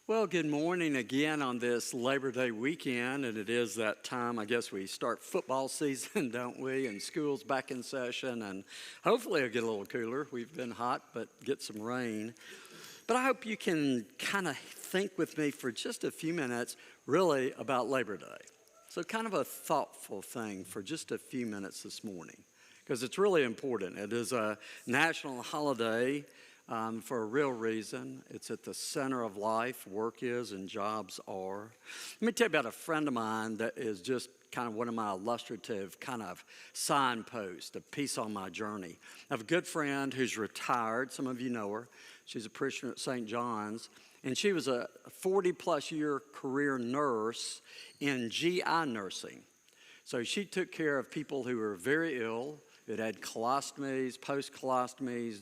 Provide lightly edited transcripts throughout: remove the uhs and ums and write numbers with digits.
Well, good morning again on this Labor Day weekend, and it is that time, I guess we start football season, don't we, and school's back in session, and hopefully it'll get a little cooler. We've been hot, but get some rain. But I hope you can kind of think with me for just a few minutes, really, about Labor Day. So kind of a thoughtful thing for just a few minutes this morning, because it's really important. It is a national holiday for a real reason. It's at the center of life. Work is and jobs are. Let me tell you about a friend of mine that is just kind of one of my illustrative kind of signposts, a piece on my journey. I have a good friend who's retired. Some of you know her. She's a parishioner at St. John's. And she was a 40-plus year career nurse in GI nursing. So she took care of people who were very ill, that had colostomies, post-colostomies,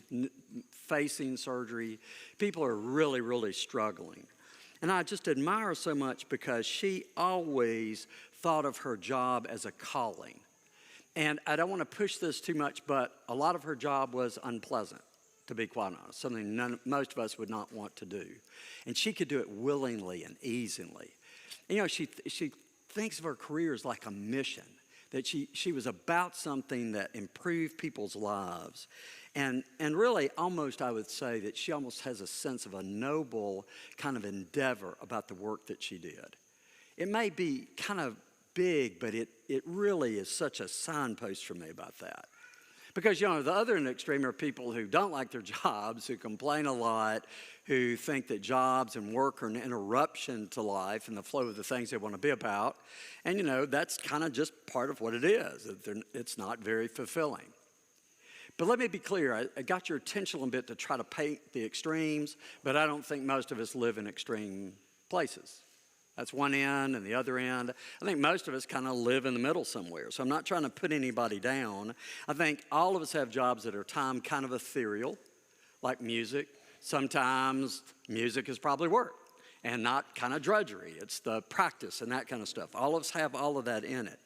facing surgery. People are really, really struggling. And I just admire her so much because she always thought of her job as a calling. And I don't want to push this too much, but a lot of her job was unpleasant, to be quite honest, something most of us would not want to do. And she could do it willingly and easily. And, you know, she thinks of her career as like a mission, that she was about something that improved people's lives. And really, almost I would say that she almost has a sense of a noble kind of endeavor about the work that she did. It may be kind of big, but it really is such a signpost for me about that. Because, you know, the other extreme are people who don't like their jobs, who complain a lot, who think that jobs and work are an interruption to life and the flow of the things they want to be about. And, you know, that's kind of just part of what it is. It's not very fulfilling. But let me be clear. I got your attention a bit to try to paint the extremes, but I don't think most of us live in extreme places. That's one end and the other end. I think most of us kind of live in the middle somewhere. So I'm not trying to put anybody down. I think all of us have jobs that are time kind of ethereal, like music. Sometimes music is probably work and not kind of drudgery. It's the practice and that kind of stuff. All of us have all of that in it.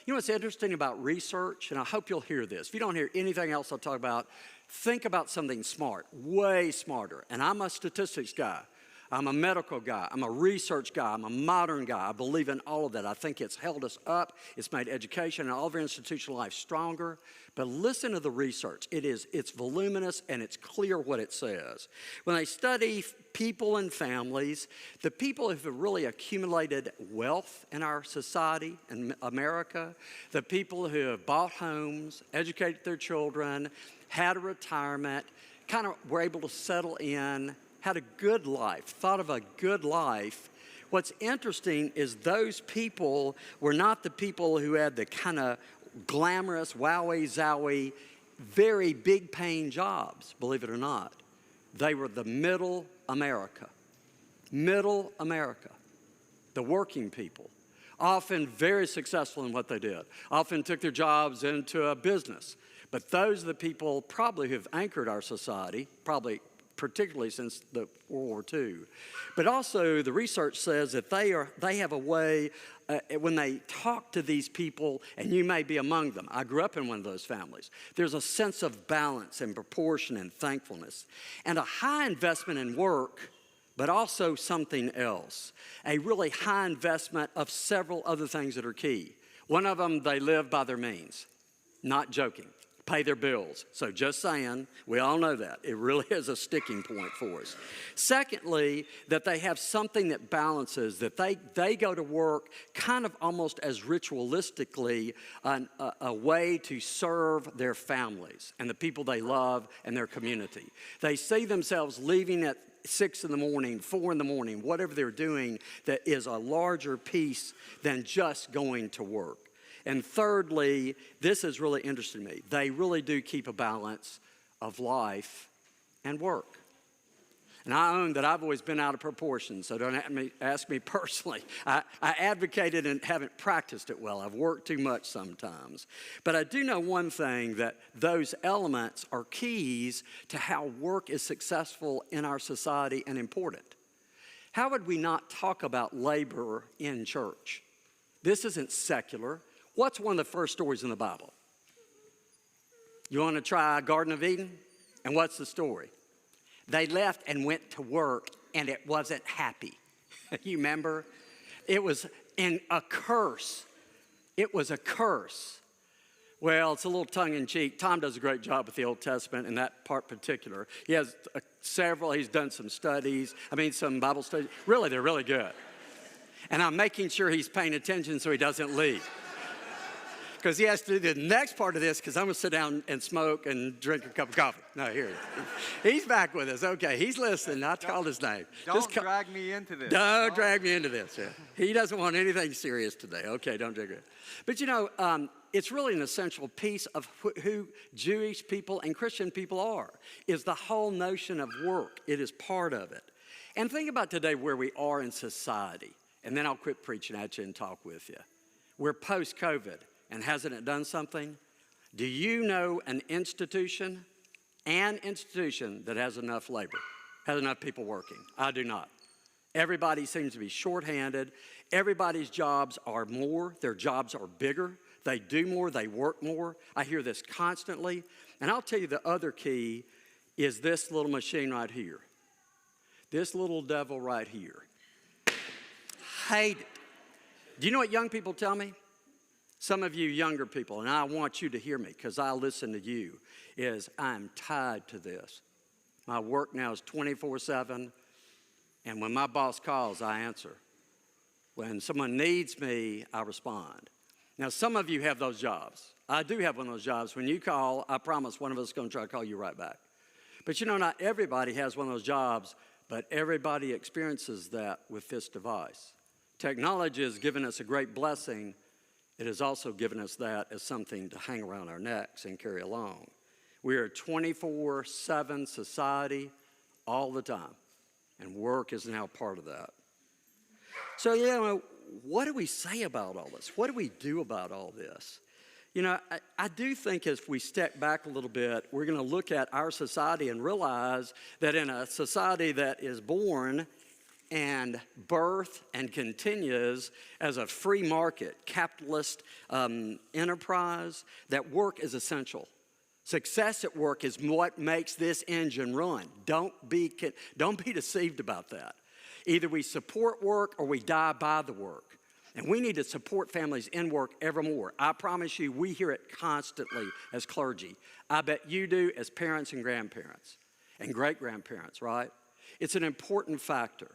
You know what's interesting about research, and I hope you'll hear this. If you don't hear anything else I'll talk about, think about something smart, way smarter. And I'm a statistics guy. I'm a medical guy. I'm a research guy. I'm a modern guy. I believe in all of that. I think it's held us up. It's made education and all of our institutional life stronger. But listen to the research. It's voluminous and it's clear what it says. When they study people and families, the people who have really accumulated wealth in our society in America, the people who have bought homes, educated their children, had a retirement, kind of were able to settle in, had a good life, thought of a good life. What's interesting is those people were not the people who had the kind of glamorous, wowie, zowie, very big paying jobs, believe it or not. They were the middle America, the working people, often very successful in what they did, often took their jobs into a business. But those are the people probably who have anchored our society, particularly since the World War II. But also the research says that they have a way, when they talk to these people, and you may be among them. I grew up in one of those families. There's a sense of balance and proportion and thankfulness. And a high investment in work, but also something else. A really high investment of several other things that are key. One of them, they live by their means. Not joking. Pay their bills. So just saying, we all know that. It really is a sticking point for us. Secondly, that they have something that balances, that they go to work kind of almost as ritualistically a way to serve their families and the people they love and their community. They see themselves leaving at 6 in the morning, 4 in the morning, whatever they're doing that is a larger piece than just going to work. And thirdly, this is really interesting to me. They really do keep a balance of life and work. And I own that I've always been out of proportion, so don't ask me personally. I advocated and haven't practiced it well. I've worked too much sometimes. But I do know one thing, that those elements are keys to how work is successful in our society and important. How would we not talk about labor in church? This isn't secular. What's one of the first stories in the Bible? You want to try Garden of Eden? And what's the story? They left and went to work, and it wasn't happy. You remember? It was a curse. It was a curse. Well, it's a little tongue-in-cheek. Tom does a great job with the Old Testament in that part particular. He has he's done some studies, some Bible studies. Really, they're really good. And I'm making sure he's paying attention so he doesn't leave. Because he has to do the next part of this, because I'm going to sit down and smoke and drink a cup of coffee. No, here he is. He's back with us. Okay, he's listening. I called his name. Don't drag me into this. Don't drag me into this. Yeah. He doesn't want anything serious today. Okay, don't drag it. But it's really an essential piece of who Jewish people and Christian people are, is the whole notion of work. It is part of it. And think about today where we are in society. And then I'll quit preaching at you and talk with you. We're post-COVID. And hasn't it done something? Do you know an institution that has enough labor, has enough people working? I do not. Everybody seems to be shorthanded. Everybody's jobs are more. Their jobs are bigger. They do more. They work more. I hear this constantly. And I'll tell you the other key is this little machine right here. This little devil right here. Hate it. Do you know what young people tell me? Some of you younger people, and I want you to hear me because I listen to you, is I'm tied to this. My work now is 24/7, and when my boss calls, I answer. When someone needs me, I respond. Now, some of you have those jobs. I do have one of those jobs. When you call, I promise one of us is going to try to call you right back. But not everybody has one of those jobs, but everybody experiences that with this device. Technology has given us a great blessing. It has also given us that as something to hang around our necks and carry along. We are a 24/7 society all the time, and work is now part of that. So, what do we say about all this? What do we do about all this? I do think if we step back a little bit, we're going to look at our society and realize that in a society that is born and birth and continues as a free market, capitalist enterprise, that work is essential. Success at work is what makes this engine run. Don't be deceived about that. Either we support work or we die by the work. And we need to support families in work ever more. I promise you, we hear it constantly as clergy. I bet you do as parents and grandparents and great-grandparents, right? It's an important factor.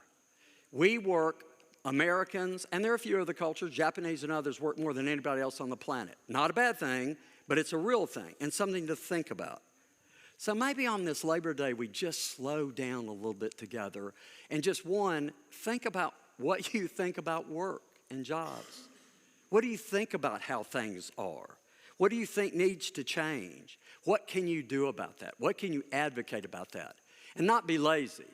We work, Americans, and there are a few other cultures, Japanese and others, work more than anybody else on the planet. Not a bad thing, but it's a real thing and something to think about. So maybe on this Labor Day, we just slow down a little bit together and just think about what you think about work and jobs. What do you think about how things are? What do you think needs to change? What can you do about that? What can you advocate about that? And not be lazy.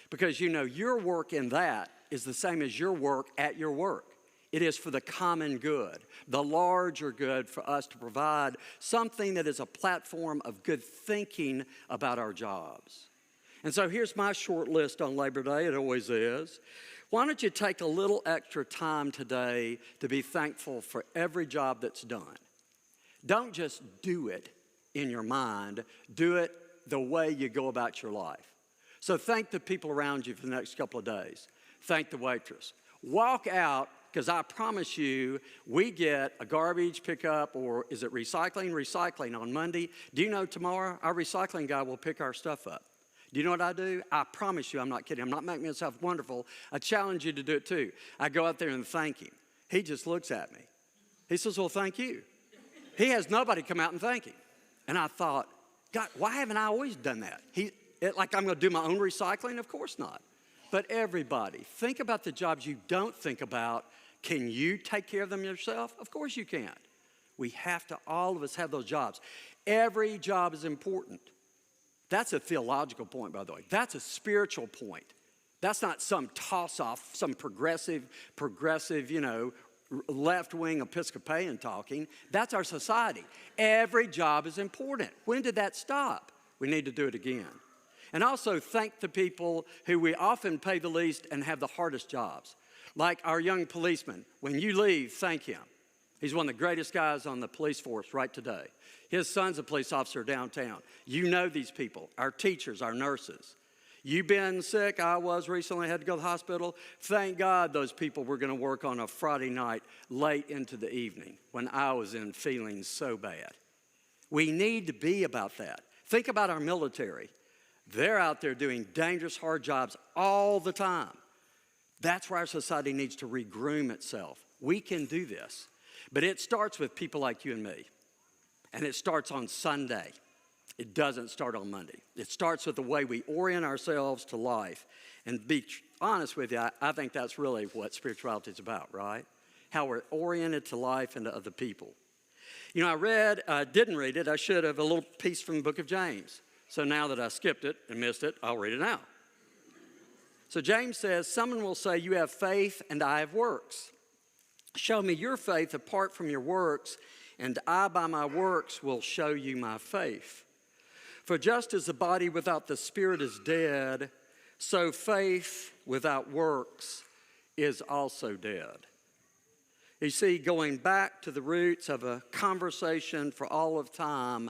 Because your work in that is the same as your work at your work. It is for the common good, the larger good for us to provide something that is a platform of good thinking about our jobs. And so here's my short list on Labor Day. It always is. Why don't you take a little extra time today to be thankful for every job that's done? Don't just do it in your mind. Do it the way you go about your life. So thank the people around you for the next couple of days. Thank the waitress. Walk out, because I promise you, we get a garbage pickup, or is it recycling? Recycling on Monday. Do you know tomorrow our recycling guy will pick our stuff up? Do you know what I do? I promise you, I'm not kidding. I'm not making myself wonderful. I challenge you to do it too. I go out there and thank him. He just looks at me. He says, well, thank you. He has nobody come out and thank him. And I thought, God, why haven't I always done that? Like I'm going to do my own recycling? Of course not. But everybody, think about the jobs you don't think about. Can you take care of them yourself? Of course you can't. We have to, all of us have those jobs. Every job is important. That's a theological point, by the way. That's a spiritual point. That's not some toss-off, some progressive, left-wing Episcopalian talking. That's our society. Every job is important. When did that stop? We need to do it again. And also thank the people who we often pay the least and have the hardest jobs. Like our young policeman. When you leave, thank him. He's one of the greatest guys on the police force right today. His son's a police officer downtown. You know these people, our teachers, our nurses. You've been sick. I was recently, had to go to the hospital. Thank God those people were going to work on a Friday night late into the evening when I was in feeling so bad. We need to be about that. Think about our military. They're out there doing dangerous, hard jobs all the time. That's where our society needs to regroom itself. We can do this. But it starts with people like you and me. And it starts on Sunday. It doesn't start on Monday. It starts with the way we orient ourselves to life. And be honest with you, I think that's really what spirituality is about, right? How we're oriented to life and to other people. You know, I didn't read it. I should have, a little piece from the book of James. So now that I skipped it and missed it, I'll read it now. So James says, someone will say, you have faith and I have works. Show me your faith apart from your works, and I by my works will show you my faith. For just as the body without the spirit is dead, so faith without works is also dead. You see, going back to the roots of a conversation for all of time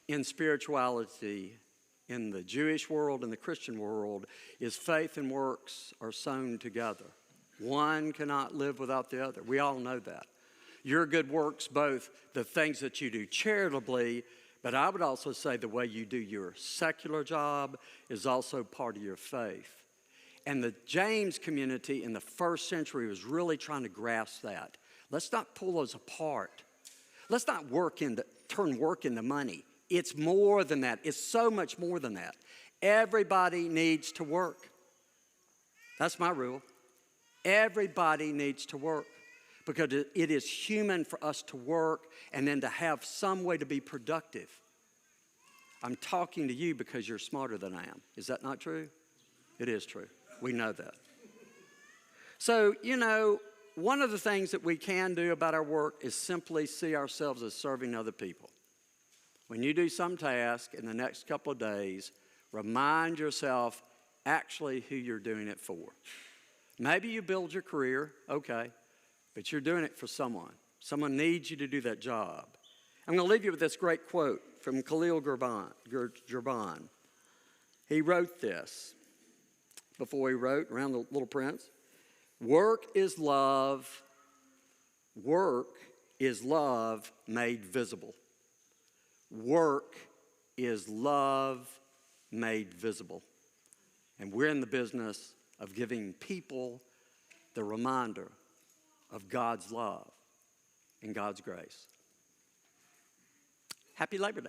in spirituality, in the Jewish world and the Christian world, is faith and works are sewn together. One cannot live without the other. We all know that. Your good works, both the things that you do charitably, but I would also say the way you do your secular job is also part of your faith. And the James community in the first century was really trying to grasp that. Let's not pull those apart. Let's not turn work into money. It's more than that. It's so much more than that. Everybody needs to work. That's my rule. Everybody needs to work because it is human for us to work and then to have some way to be productive. I'm talking to you because you're smarter than I am. Is that not true? It is true. We know that. So, you know, one of the things that we can do about our work is simply see ourselves as serving other people. When you do some task in the next couple of days, remind yourself actually who you're doing it for. Maybe you build your career, okay, but you're doing it for someone. Someone needs you to do that job. I'm going to leave you with this great quote from Khalil Gibran. He wrote this before he wrote around the Little Prince. Work is love made visible. Work is love made visible. And we're in the business of giving people the reminder of God's love and God's grace. Happy Labor Day.